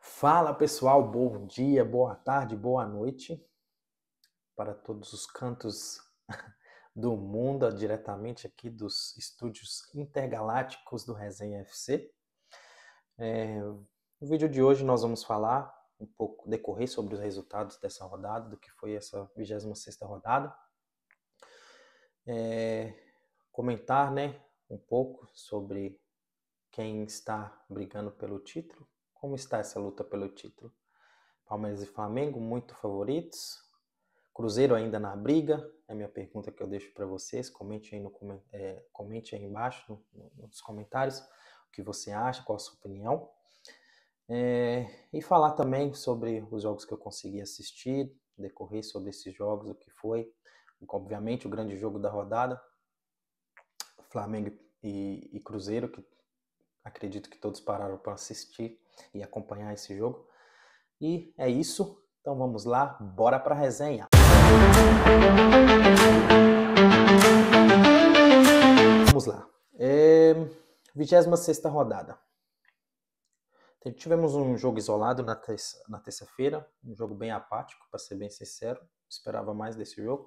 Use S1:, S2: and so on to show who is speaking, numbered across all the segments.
S1: Fala pessoal, bom dia, boa tarde, boa noite para todos os cantos do mundo, diretamente aqui dos estúdios intergalácticos do Resenha FC. No vídeo de hoje nós vamos falar um pouco, decorrer sobre os resultados dessa rodada, do que foi essa 26ª rodada. Comentar, um pouco sobre quem está brigando pelo título, como está essa luta pelo título. Palmeiras e Flamengo, muito favoritos. Cruzeiro ainda na briga, é a minha pergunta que eu deixo para vocês. Comente aí embaixo nos comentários o que você acha, qual a sua opinião. E falar também sobre os jogos que eu consegui assistir, decorrer sobre esses jogos, o que foi. Obviamente, o grande jogo da rodada, Flamengo e Cruzeiro, que acredito que todos pararam para assistir e acompanhar esse jogo. E é isso. Então vamos lá, bora para a resenha. Vamos lá. 26ª rodada. Tivemos um jogo isolado na terça-feira, um jogo bem apático, para ser bem sincero. Esperava mais desse jogo.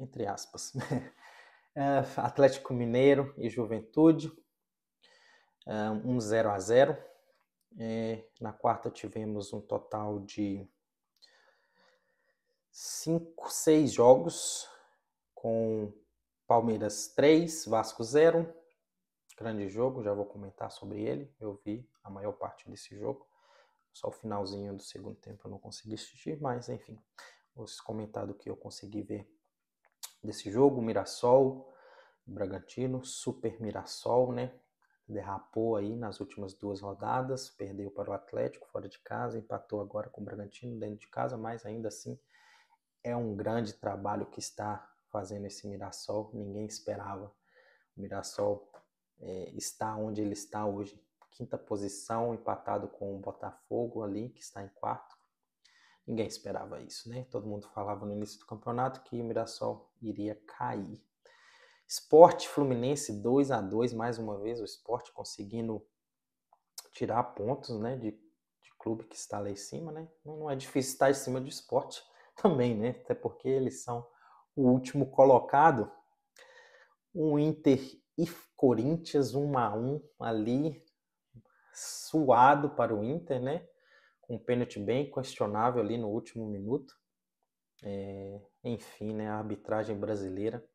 S1: Entre aspas. Atlético Mineiro e Juventude. 0-0. Na quarta tivemos um total de 6 jogos, com Palmeiras 3, Vasco 0. Grande jogo, já vou comentar sobre ele. Eu vi a maior parte desse jogo. Só o finalzinho do segundo tempo eu não consegui assistir, mas enfim, vou comentar do que eu consegui ver desse jogo. Mirassol, Bragantino, Super Mirassol, derrapou aí nas últimas 2 rodadas, perdeu para o Atlético fora de casa, empatou agora com o Bragantino dentro de casa, mas ainda assim é um grande trabalho que está fazendo esse Mirassol. Ninguém esperava. O Mirassol está onde ele está hoje, 5ª posição, empatado com o Botafogo ali, que está em 4º. Ninguém esperava isso, Todo mundo falava no início do campeonato que o Mirassol iria cair. Sport Fluminense 2-2, mais uma vez o Sport conseguindo tirar pontos, de clube que está lá em cima, Não é difícil estar em cima do Sport também, Até porque eles são o último colocado. O Inter e Corinthians 1-1 ali, suado para o Inter, Com um pênalti bem questionável ali no último minuto. Enfim, a arbitragem brasileira.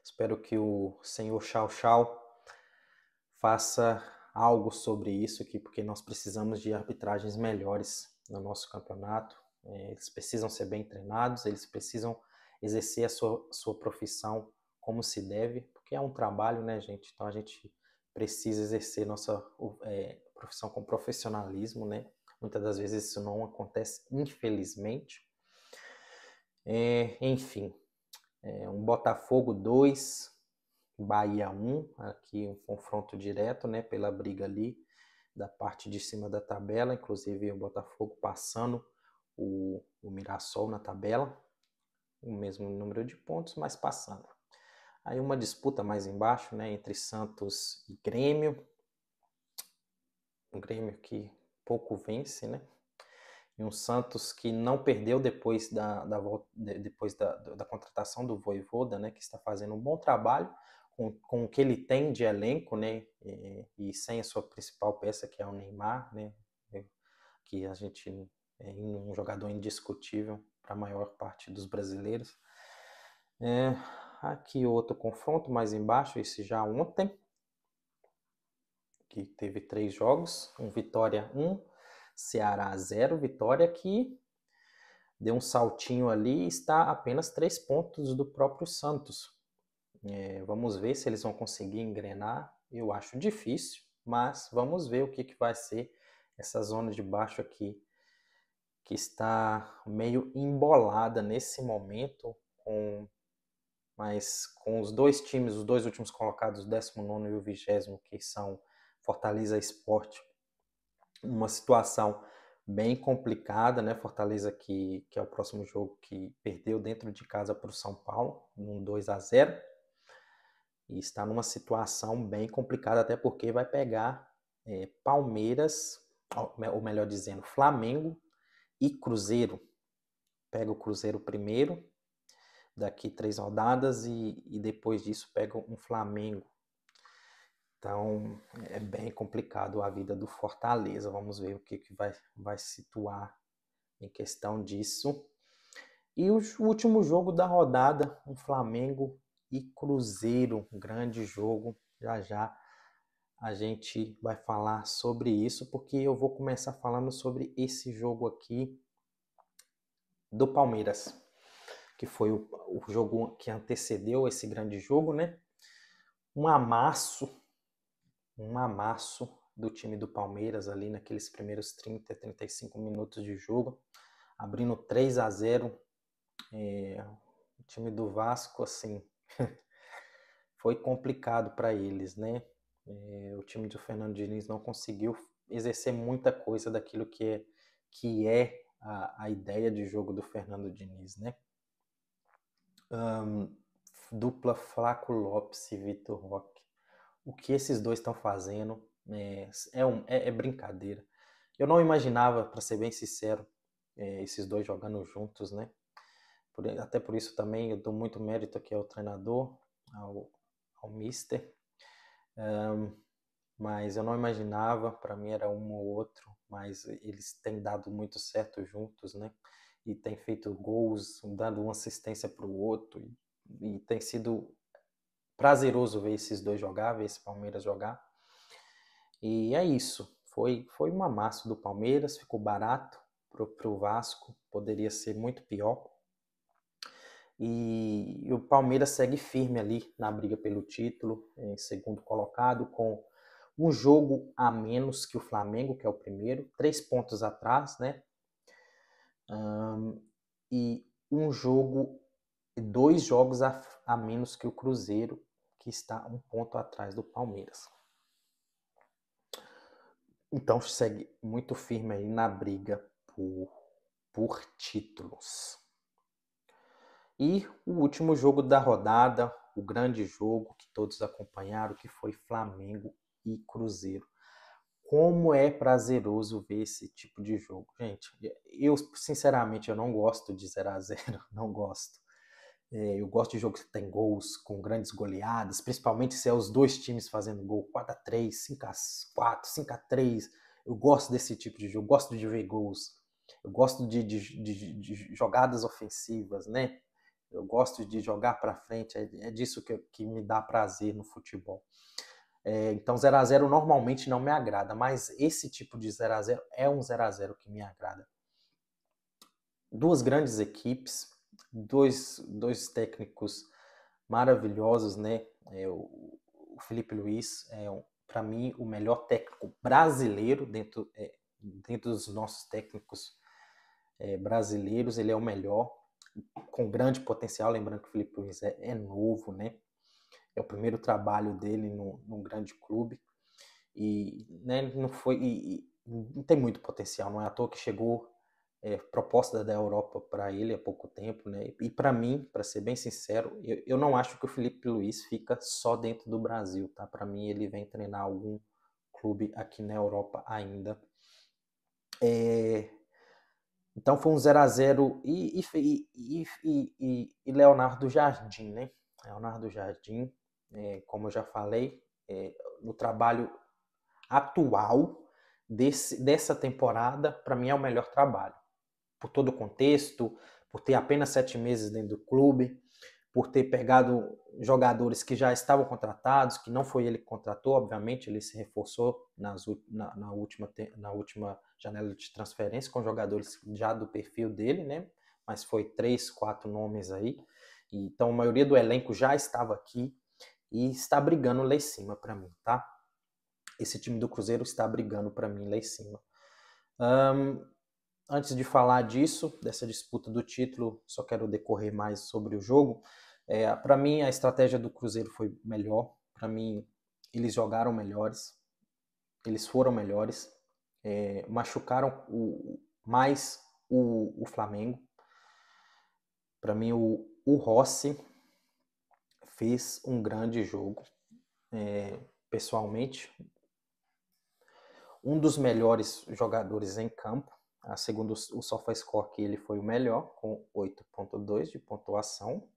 S1: Espero que o senhor Chau Chau faça algo sobre isso aqui, porque nós precisamos de arbitragens melhores no nosso campeonato. Eles precisam ser bem treinados, eles precisam exercer a sua profissão como se deve, porque é um trabalho, gente? Então a gente precisa exercer nossa profissão com profissionalismo, Muitas das vezes isso não acontece, infelizmente. Enfim, um Botafogo 2, Bahia 1, aqui um confronto direto, pela briga ali da parte de cima da tabela, inclusive o Botafogo passando o Mirassol na tabela, o mesmo número de pontos, mas passando. Aí uma disputa mais embaixo, entre Santos e Grêmio, um Grêmio que pouco vence, E um Santos que não perdeu depois da contratação do Vojvoda, que está fazendo um bom trabalho com o que ele tem de elenco, e sem a sua principal peça, que é o Neymar, que a gente é um jogador indiscutível para a maior parte dos brasileiros. Aqui outro confronto mais embaixo, esse já ontem, que teve 3 jogos, Vitória 1, Ceará 0, Vitória que deu um saltinho ali e está a apenas 3 pontos do próprio Santos. Vamos ver se eles vão conseguir engrenar. Eu acho difícil, mas vamos ver o que vai ser essa zona de baixo aqui, que está meio embolada nesse momento, mas com os 2 times, os 2 últimos colocados, o 19º e o 20º, que são Fortaleza e Sport, uma situação bem complicada, Fortaleza que é o próximo jogo, que perdeu dentro de casa para o São Paulo, um 2-0, e está numa situação bem complicada, até porque vai pegar Palmeiras, ou melhor dizendo, Flamengo e Cruzeiro. Pega o Cruzeiro primeiro, daqui 3 rodadas, e depois disso pega um Flamengo. Então é bem complicado a vida do Fortaleza. Vamos ver o que vai situar em questão disso. E o último jogo da rodada, um Flamengo e Cruzeiro, um grande jogo. Já já a gente vai falar sobre isso, porque eu vou começar falando sobre esse jogo aqui do Palmeiras, que foi o jogo que antecedeu esse grande jogo, né? Um amasso do time do Palmeiras ali naqueles primeiros 30, 35 minutos de jogo, abrindo 3-0. O time do Vasco, assim, foi complicado para eles, né? O time do Fernando Diniz não conseguiu exercer muita coisa daquilo que é a ideia de jogo do Fernando Diniz, né? Dupla Flaco Lopes e Vitor Roque. O que esses dois estão fazendo é brincadeira. Eu não imaginava, para ser bem sincero, esses dois jogando juntos, né? Até por isso também eu dou muito mérito aqui ao treinador, ao mister. Mas eu não imaginava, para mim era um ou outro, mas eles têm dado muito certo juntos, né? E têm feito gols, dando uma assistência para o outro, e tem sido prazeroso ver esses dois jogar, ver esse Palmeiras jogar. E é isso, foi um amasso do Palmeiras, ficou barato para o Vasco, poderia ser muito pior. E o Palmeiras segue firme ali na briga pelo título, em segundo colocado, com um jogo a menos que o Flamengo, que é o primeiro, 3 pontos atrás, né? E 2 jogos a menos que o Cruzeiro, que está 1 ponto atrás do Palmeiras. Então segue muito firme aí na briga por títulos. E o último jogo da rodada, o grande jogo que todos acompanharam, que foi Flamengo e Cruzeiro. Como é prazeroso ver esse tipo de jogo. Gente, eu sinceramente eu não gosto de 0-0, não gosto. Eu gosto de jogos que tem gols, com grandes goleadas, principalmente se é os dois times fazendo gol, 4-3, 5-4, 5-3. Eu gosto desse tipo de jogo, gosto de ver gols. Eu gosto de jogadas ofensivas, né? Eu gosto de jogar para frente, é disso que me dá prazer no futebol. Então 0-0 normalmente não me agrada, mas esse tipo de 0-0 é um 0-0 que me agrada. Duas grandes equipes, dois técnicos maravilhosos, né? O Felipe Luiz é, para mim, o melhor técnico brasileiro dentro dos nossos técnicos brasileiros. Ele é o melhor, com grande potencial. Lembrando que o Felipe Luiz é novo, né? É o primeiro trabalho dele num grande clube. E né, não tem muito potencial. Não é à toa que chegou proposta da Europa para ele há pouco tempo, né? E para mim, para ser bem sincero, eu não acho que o Felipe Luiz fica só dentro do Brasil, tá? Para mim, ele vem treinar algum clube aqui na Europa ainda. Então foi um 0-0 e Leonardo Jardim, né? Leonardo Jardim, como eu já falei, no trabalho atual dessa temporada, para mim é o melhor trabalho. Por todo o contexto, por ter apenas 7 meses dentro do clube, por ter pegado jogadores que já estavam contratados, que não foi ele que contratou, obviamente, ele se reforçou na última janela de transferência com jogadores já do perfil dele, né? Mas foi 3, 4 nomes aí. Então a maioria do elenco já estava aqui e está brigando lá em cima para mim, tá? Esse time do Cruzeiro está brigando para mim lá em cima. Antes de falar disso, dessa disputa do título, só quero decorrer mais sobre o jogo. Para mim, a estratégia do Cruzeiro foi melhor. Para mim, eles jogaram melhores. Eles foram melhores. Machucaram mais o Flamengo. Para mim, o Rossi fez um grande jogo. Pessoalmente, um dos melhores jogadores em campo. Segundo o SofaScore, que ele foi o melhor, com 8,2 de pontuação.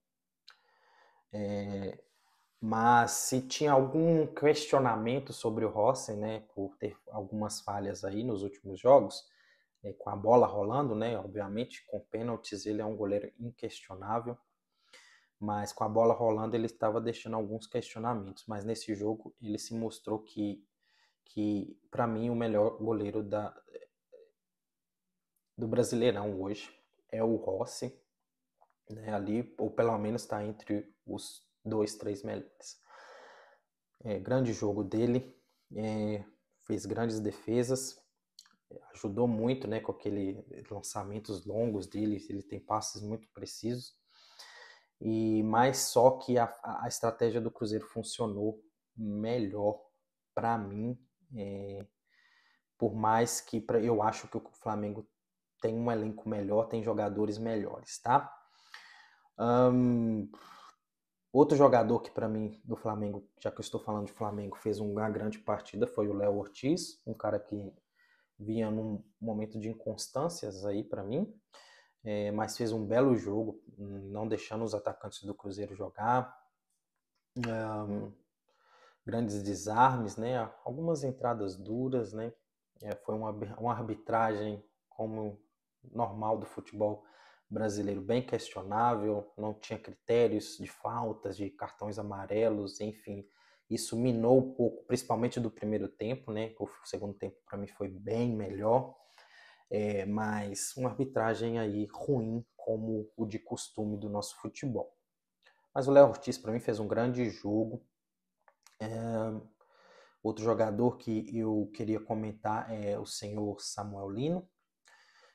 S1: Mas se tinha algum questionamento sobre o Rossen, né, por ter algumas falhas aí nos últimos jogos, com a bola rolando, né, obviamente, com pênaltis ele é um goleiro inquestionável, mas com a bola rolando ele estava deixando alguns questionamentos, mas nesse jogo ele se mostrou que para mim o melhor goleiro do Brasileirão hoje é o Rossi, né, ali, ou pelo menos está entre os 2, 3 melhores. Grande jogo dele, fez grandes defesas, ajudou muito, né, com aqueles lançamentos longos dele, ele tem passes muito precisos, mas só que a estratégia do Cruzeiro funcionou melhor para mim, por mais que eu acho que o Flamengo tem um elenco melhor, tem jogadores melhores, tá? Outro jogador que para mim do Flamengo, já que eu estou falando de Flamengo, fez uma grande partida foi o Léo Ortiz, um cara que vinha num momento de inconstâncias aí para mim, mas fez um belo jogo, não deixando os atacantes do Cruzeiro jogar, grandes desarmes, né? Algumas entradas duras, né? Foi uma arbitragem como normal do futebol brasileiro, bem questionável, não tinha critérios de faltas, de cartões amarelos, enfim, isso minou um pouco, principalmente do primeiro tempo, né? O segundo tempo para mim foi bem melhor, mas uma arbitragem aí ruim, como o de costume do nosso futebol. Mas o Léo Ortiz para mim fez um grande jogo. Outro jogador que eu queria comentar é o senhor Samuel Lino,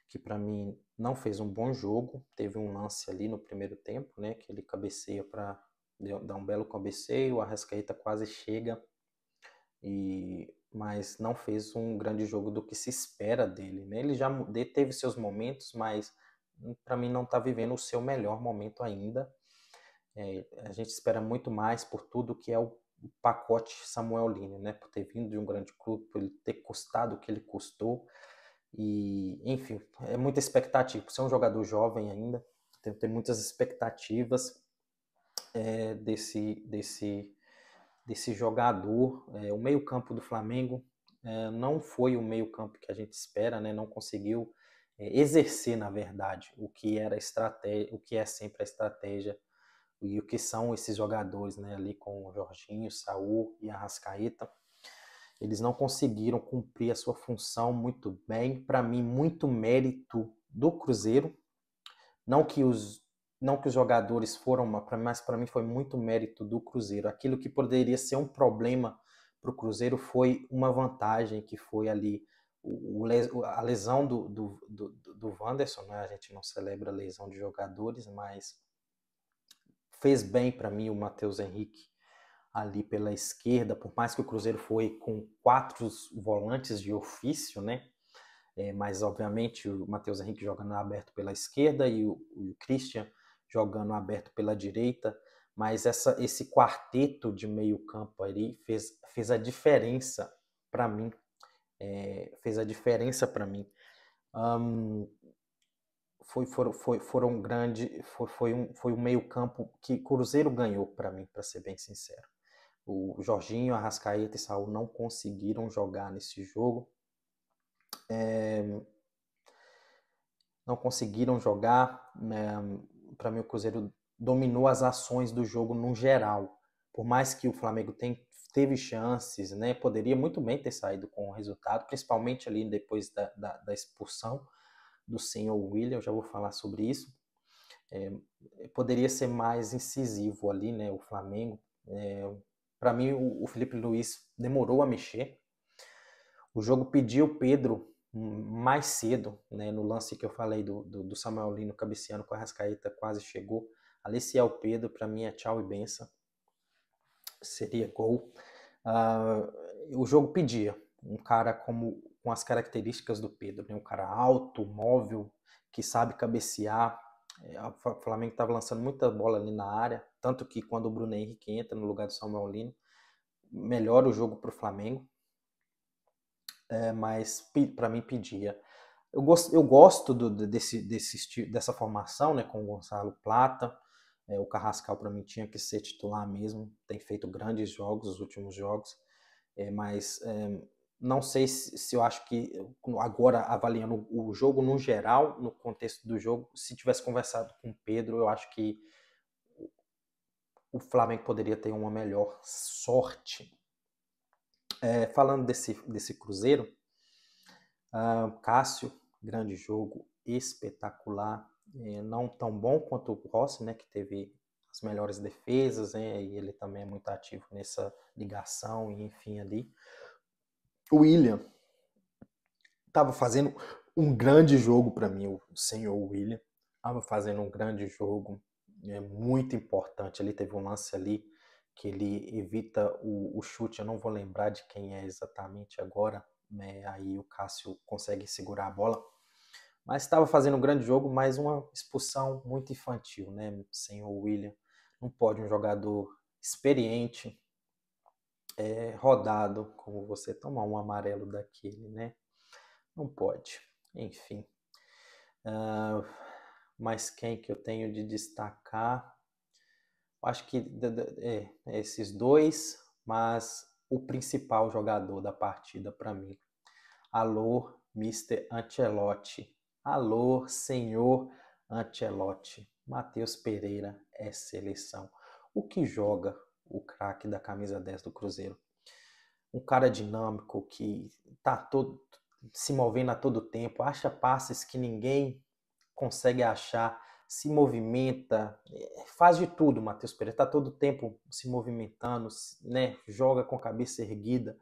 S1: que para mim não fez um bom jogo. Teve um lance ali no primeiro tempo, né, que ele cabeceia para dar um belo cabeceio, o Arrascaeta quase chega, mas não fez um grande jogo do que se espera dele, né? Ele já teve seus momentos, mas para mim não está vivendo o seu melhor momento ainda. A gente espera muito mais por tudo que é o pacote Samuel Lino, né? Por ter vindo de um grande clube, por ele ter custado o que ele custou. E, enfim, é muita expectativa. Por ser um jogador jovem ainda, tem muitas expectativas desse jogador. O meio-campo do Flamengo não foi o meio-campo que a gente espera, né? Não conseguiu exercer, na verdade, o que era estratégia, o que é sempre a estratégia e o que são esses jogadores, né? Ali com o Jorginho, Saul e Arrascaeta. Eles não conseguiram cumprir a sua função muito bem. Para mim, muito mérito do Cruzeiro. Não que os jogadores foram, mas para mim foi muito mérito do Cruzeiro. Aquilo que poderia ser um problema para o Cruzeiro foi uma vantagem, que foi ali a lesão do Wanderson, né? A gente não celebra a lesão de jogadores, mas fez bem para mim o Matheus Henrique ali pela esquerda, por mais que o Cruzeiro foi com 4 volantes de ofício, né? Mas obviamente o Matheus Henrique jogando aberto pela esquerda e o Christian jogando aberto pela direita, mas esse quarteto de meio campo ali fez a diferença para mim, foi um meio campo que o Cruzeiro ganhou para mim, para ser bem sincero. O Jorginho, Arrascaeta e Saul não conseguiram jogar nesse jogo. Não conseguiram jogar. Né? Para mim, o Cruzeiro dominou as ações do jogo no geral. Por mais que o Flamengo teve chances, né? Poderia muito bem ter saído com o resultado, principalmente ali depois da expulsão do senhor William. Eu já vou falar sobre isso. Poderia ser mais incisivo ali, né? O Flamengo. Para mim, o Felipe Luiz demorou a mexer. O jogo pediu o Pedro mais cedo, né? No lance que eu falei do Samuel Lino cabeceando com a Arrascaeta, quase chegou. Ali se é o Pedro, para mim é tchau e benção. Seria gol. O jogo pedia um cara com as características do Pedro, né? Um cara alto, móvel, que sabe cabecear. O Flamengo estava lançando muita bola ali na área, tanto que quando o Bruno Henrique entra no lugar do Samuel Lino, melhora o jogo para o Flamengo. mas para mim pedia. Eu gosto dessa formação, né, com o Gonçalo Plata. O Carrascal para mim tinha que ser titular mesmo, tem feito grandes jogos, os últimos jogos, mas não sei se eu acho que, agora avaliando o jogo no geral, no contexto do jogo, se tivesse conversado com o Pedro, eu acho que o Flamengo poderia ter uma melhor sorte. Falando desse Cruzeiro, Cássio, grande jogo, espetacular, não tão bom quanto o Rossi, né, que teve as melhores defesas, né, e ele também é muito ativo nessa ligação, e enfim ali. O William estava fazendo um grande jogo para mim, o senhor William, estava fazendo um grande jogo, muito importante. Ele teve um lance ali que ele evita o chute, eu não vou lembrar de quem é exatamente agora, né? Aí o Cássio consegue segurar a bola, mas estava fazendo um grande jogo, mais uma expulsão muito infantil, né? Senhor William, não pode um jogador experiente, rodado, como você, tomar um amarelo daquele, né? Não pode. Enfim. Mas quem que eu tenho de destacar? Acho que esses dois, mas o principal jogador da partida para mim. Alô, Mr. Ancelotti. Alô, senhor Ancelotti. Matheus Pereira é seleção. O que joga o craque da camisa 10 do Cruzeiro? Um cara dinâmico que tá todo se movendo a todo tempo, acha passes que ninguém consegue achar, se movimenta, faz de tudo, Matheus Pereira, está todo tempo se movimentando, né? Joga com a cabeça erguida.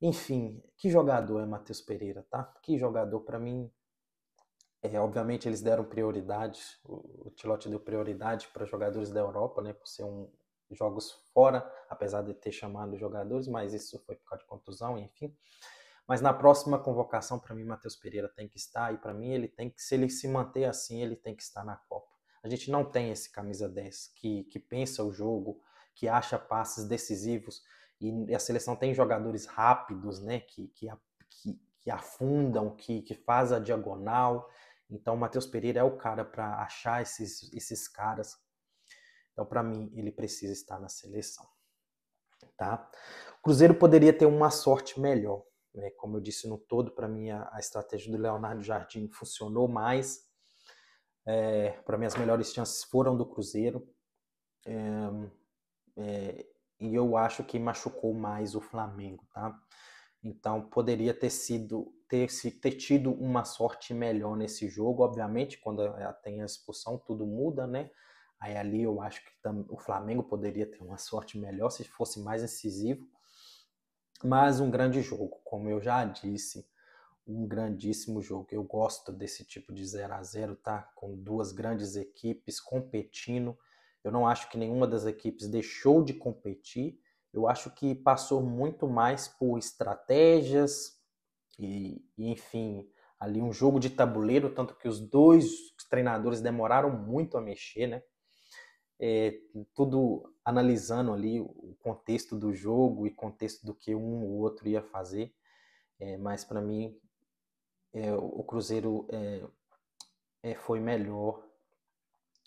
S1: Enfim, que jogador é Matheus Pereira, tá? Que jogador, para mim, obviamente eles deram prioridade, o Ancelotti deu prioridade para jogadores da Europa, né, por ser jogos fora, apesar de ter chamado jogadores, mas isso foi por causa de contusão, enfim. Mas na próxima convocação, para mim, Matheus Pereira tem que estar, e para mim ele tem que, se ele se manter assim, ele tem que estar na Copa. A gente não tem esse camisa 10 que pensa o jogo, que acha passes decisivos, e a seleção tem jogadores rápidos, né, que afundam, que faz a diagonal. Então o Matheus Pereira é o cara para achar esses caras. Então, para mim, ele precisa estar na seleção. Tá? O Cruzeiro poderia ter uma sorte melhor. Né? Como eu disse no todo, para mim a estratégia do Leonardo Jardim funcionou mais. Para mim as melhores chances foram do Cruzeiro. E eu acho que machucou mais o Flamengo. Tá? Então poderia ter tido uma sorte melhor nesse jogo. Obviamente, quando tem a expulsão, tudo muda, né? Aí ali eu acho que o Flamengo poderia ter uma sorte melhor se fosse mais incisivo. Mas um grande jogo, como eu já disse, um grandíssimo jogo. Eu gosto desse tipo de 0-0, tá? Com duas grandes equipes competindo. Eu não acho que nenhuma das equipes deixou de competir. Eu acho que passou muito mais por estratégias enfim, ali um jogo de tabuleiro, tanto que os dois treinadores demoraram muito a mexer, né? Tudo analisando ali o contexto do jogo e contexto do que um ou outro ia fazer. Mas para mim o Cruzeiro foi melhor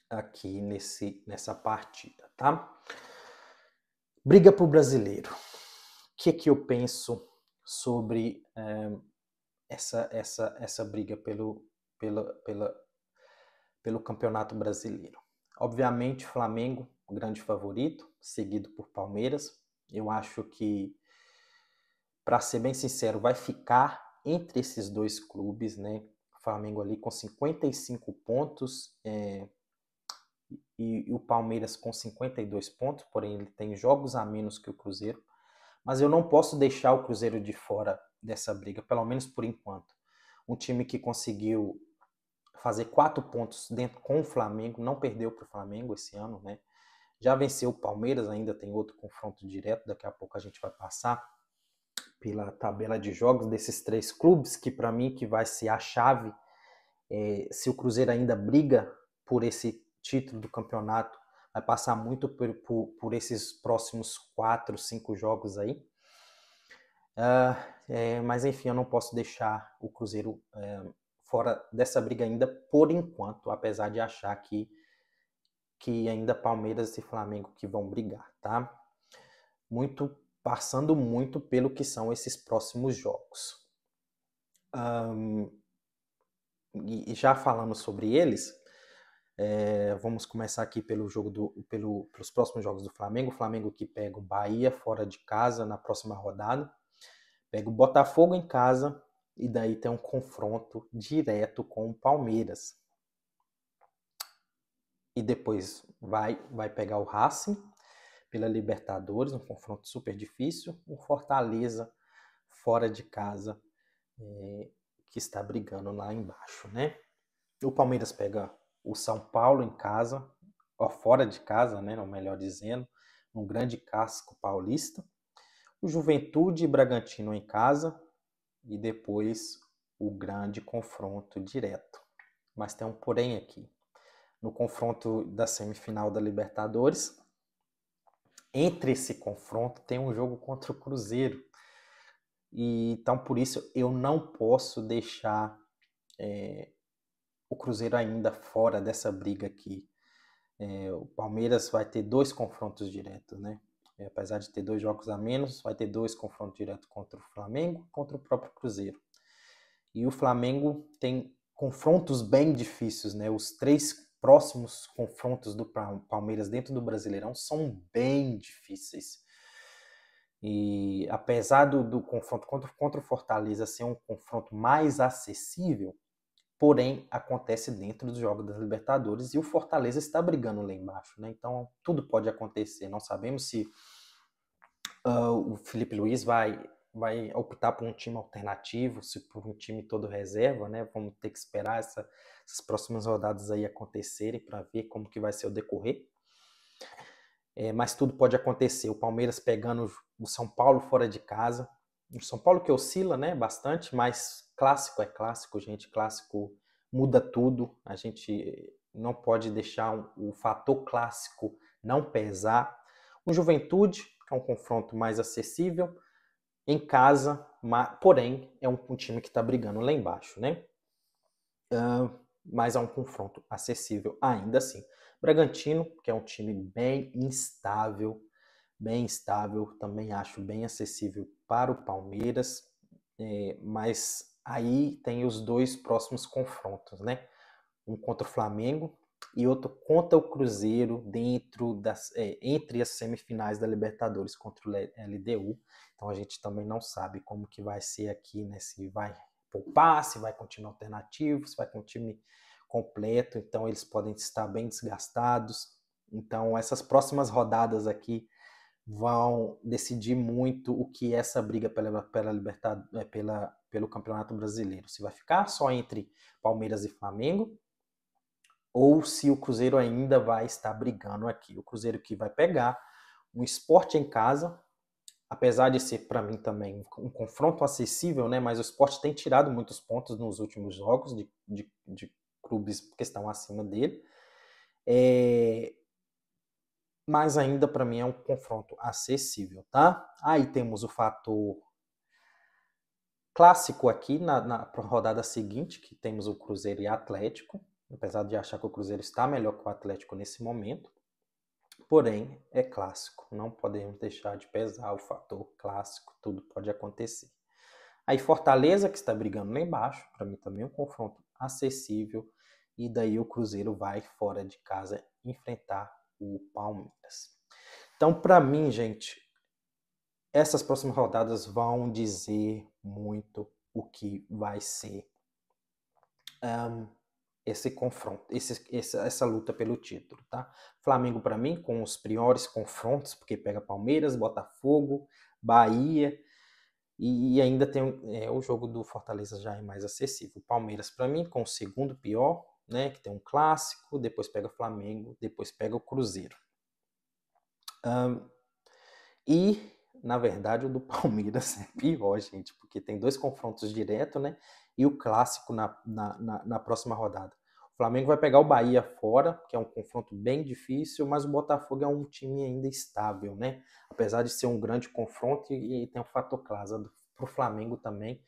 S1: aqui nessa partida, tá? Briga pro brasileiro. O que eu penso sobre essa briga pelo Campeonato Brasileiro? Obviamente, Flamengo, o grande favorito, seguido por Palmeiras. Eu acho que, para ser bem sincero, vai ficar entre esses dois clubes, né? O Flamengo ali com 55 pontos e o Palmeiras com 52 pontos, porém ele tem jogos a menos que o Cruzeiro. Mas eu não posso deixar o Cruzeiro de fora dessa briga, pelo menos por enquanto. Um time que conseguiu fazer 4 pontos dentro com o Flamengo, não perdeu para o Flamengo esse ano, né? Já venceu o Palmeiras, ainda tem outro confronto direto, daqui a pouco a gente vai passar pela tabela de jogos desses três clubes, que para mim que vai ser a chave, se o Cruzeiro ainda briga por esse título do campeonato, vai passar muito por esses próximos 4, 5 jogos aí. Mas enfim, eu não posso deixar o Cruzeiro fora dessa briga ainda por enquanto, apesar de achar que ainda Palmeiras e Flamengo que vão brigar, tá? Passando muito pelo que são esses próximos jogos. E já falando sobre eles, vamos começar aqui pelos próximos jogos do Flamengo. O Flamengo que pega o Bahia fora de casa na próxima rodada, pega o Botafogo em casa e daí tem um confronto direto com o Palmeiras. E depois vai pegar o Racing pela Libertadores, um confronto super difícil. O Fortaleza fora de casa, que está brigando lá embaixo, né? O Palmeiras pega o São Paulo em casa, fora de casa, né? Ou melhor dizendo, um grande casco paulista. O Juventude e Bragantino em casa e depois o grande confronto direto. Mas tem um porém aqui. No confronto da semifinal da Libertadores, entre esse confronto tem um jogo contra o Cruzeiro. E então, por isso, eu não posso deixar o Cruzeiro ainda fora dessa briga aqui. O Palmeiras vai ter 2 confrontos diretos, né? Apesar de ter 2 jogos a menos, vai ter 2 confrontos diretos contra o Flamengo e contra o próprio Cruzeiro. E o Flamengo tem confrontos bem difíceis, né? Os 3 próximos confrontos do Palmeiras dentro do Brasileirão são bem difíceis. E apesar do confronto contra o Fortaleza ser um confronto mais acessível, porém acontece dentro dos jogos das Libertadores e o Fortaleza está brigando lá embaixo, né? Então tudo pode acontecer. Não sabemos se o Felipe Luiz vai optar por um time alternativo, se por um time todo reserva, né? Vamos ter que esperar essas próximas rodadas aí acontecerem para ver como que vai ser o decorrer. Mas tudo pode acontecer. O Palmeiras pegando o São Paulo fora de casa. O São Paulo que oscila, né, bastante, mas clássico é clássico, gente. Clássico muda tudo. A gente não pode deixar o fator clássico não pesar. O Juventude, que é um confronto mais acessível, em casa, porém é um time que está brigando lá embaixo, né? Mas é um confronto acessível ainda assim. Bragantino, que é um time bem instável, também acho bem acessível para o Palmeiras, mas aí tem os 2 próximos confrontos, né? Um contra o Flamengo e outro contra o Cruzeiro entre as semifinais da Libertadores contra o LDU. Então a gente também não sabe como que vai ser aqui, né? Se vai poupar, se vai continuar alternativo, se vai com o time completo. Então eles podem estar bem desgastados. Então essas próximas rodadas aqui vão decidir muito o que é essa briga pelo Campeonato Brasileiro. Se vai ficar só entre Palmeiras e Flamengo, ou se o Cruzeiro ainda vai estar brigando aqui. O Cruzeiro que vai pegar um Sport em casa, apesar de ser para mim também um confronto acessível, né? Mas o Sport tem tirado muitos pontos nos últimos jogos de clubes que estão acima dele. Mas ainda para mim é um confronto acessível, tá? Aí temos o fator clássico aqui na rodada seguinte, que temos o Cruzeiro e Atlético, apesar de achar que o Cruzeiro está melhor que o Atlético nesse momento, porém é clássico, não podemos deixar de pesar o fator clássico, tudo pode acontecer. Aí Fortaleza, que está brigando lá embaixo, para mim também é um confronto acessível, e daí o Cruzeiro vai fora de casa enfrentar o Palmeiras. Então, para mim, gente, essas próximas rodadas vão dizer muito o que vai ser esse confronto, essa luta pelo título, tá? Flamengo, para mim, com os piores confrontos, porque pega Palmeiras, Botafogo, Bahia, e ainda tem o jogo do Fortaleza já é mais acessível. Palmeiras, para mim, com o segundo pior, né? Que tem um clássico, depois pega o Flamengo, depois pega o Cruzeiro. E, na verdade, o do Palmeiras é pior, gente, porque tem 2 confrontos diretos, né? E o clássico na próxima rodada. O Flamengo vai pegar o Bahia fora, que é um confronto bem difícil, mas o Botafogo é um time ainda estável, né? Apesar de ser um grande confronto e tem o fator para o Flamengo também,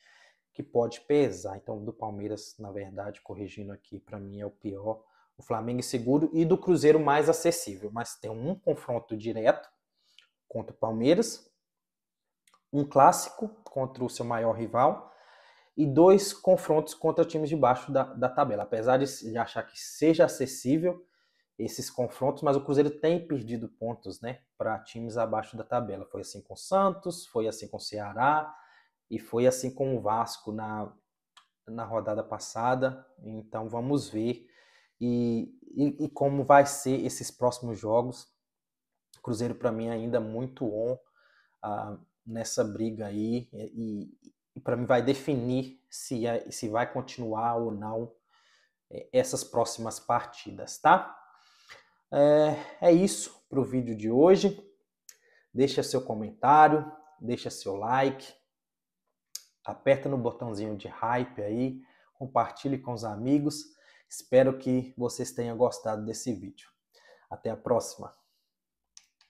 S1: que pode pesar. Então, do Palmeiras, na verdade, corrigindo aqui, para mim é o pior. O Flamengo seguro e do Cruzeiro mais acessível. Mas tem um confronto direto contra o Palmeiras, um clássico contra o seu maior rival e 2 confrontos contra times de baixo da tabela. Apesar de achar que seja acessível esses confrontos, mas o Cruzeiro tem perdido pontos, né, para times abaixo da tabela. Foi assim com o Santos, foi assim com o Ceará e foi assim com o Vasco na rodada passada. Então vamos ver e como vai ser esses próximos jogos. O Cruzeiro, para mim, ainda muito on nessa briga aí e para mim vai definir se vai continuar ou não essas próximas partidas, tá? É isso para o vídeo de hoje. Deixa seu comentário, deixa seu like, aperta no botãozinho de hype aí, compartilhe com os amigos. Espero que vocês tenham gostado desse vídeo. Até a próxima!